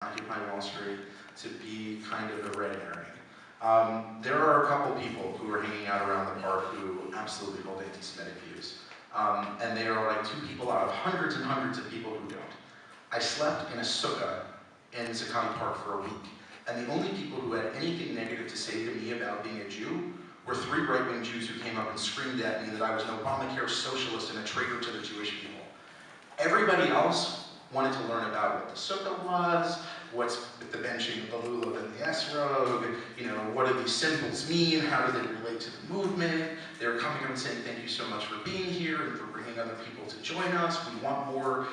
Occupy Wall Street to be kind of a red herring. There are a couple people who are hanging out around the park who absolutely hold anti-Semitic views. And they are like 2 people out of hundreds and hundreds of people who don't. I slept in a sukkah in Zuccotti Park for a week, and the only people who had anything negative to say to me about being a Jew were 3 right-wing Jews who came up and screamed at me that I was an Obamacare socialist and a traitor to the Jewish people. Everybody else wanted to learn about what the sukkah was, what's the benching of the lulav and the esrog, what do these symbols mean, how do they relate to the movement. They were coming up and saying, thank you so much for being here and for bringing other people to join us. We want more,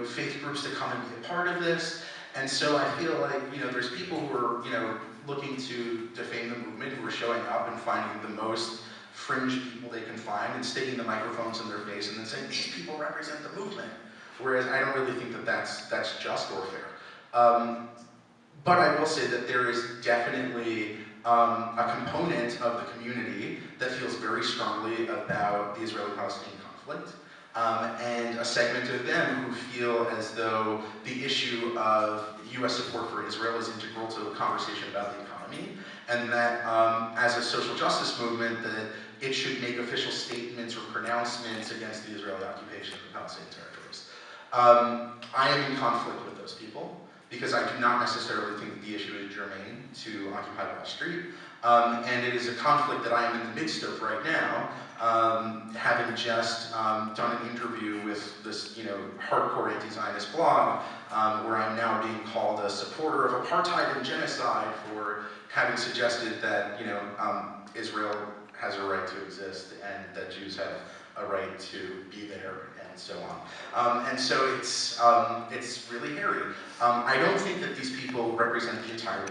faith groups to come and be a part of this. And so I feel like, there's people who are, looking to defame the movement, who are showing up and finding the most fringe people they can find and sticking the microphones in their face and then saying, these people represent the movement. Whereas I don't really think that that's just or fair. But I will say that there is definitely a component of the community that feels very strongly about the Israeli-Palestinian conflict, and a segment of them who feel as though the issue of US support for Israel is integral to a conversation about the economy, and that as a social justice movement, that it should make official statements or pronouncements against the Israeli occupation of the Palestinian territories. I am in conflict with those people, because I do not necessarily think that the issue is germane to Occupy Wall Street. And it is a conflict that I am in the midst of right now, having just done an interview with this hardcore anti-Zionist blog, where I'm now being called a supporter of apartheid and genocide for having suggested that Israel has a right to exist and that Jews have a right to be there, and so on. And so it's really hairy. I don't think that these people represent the entire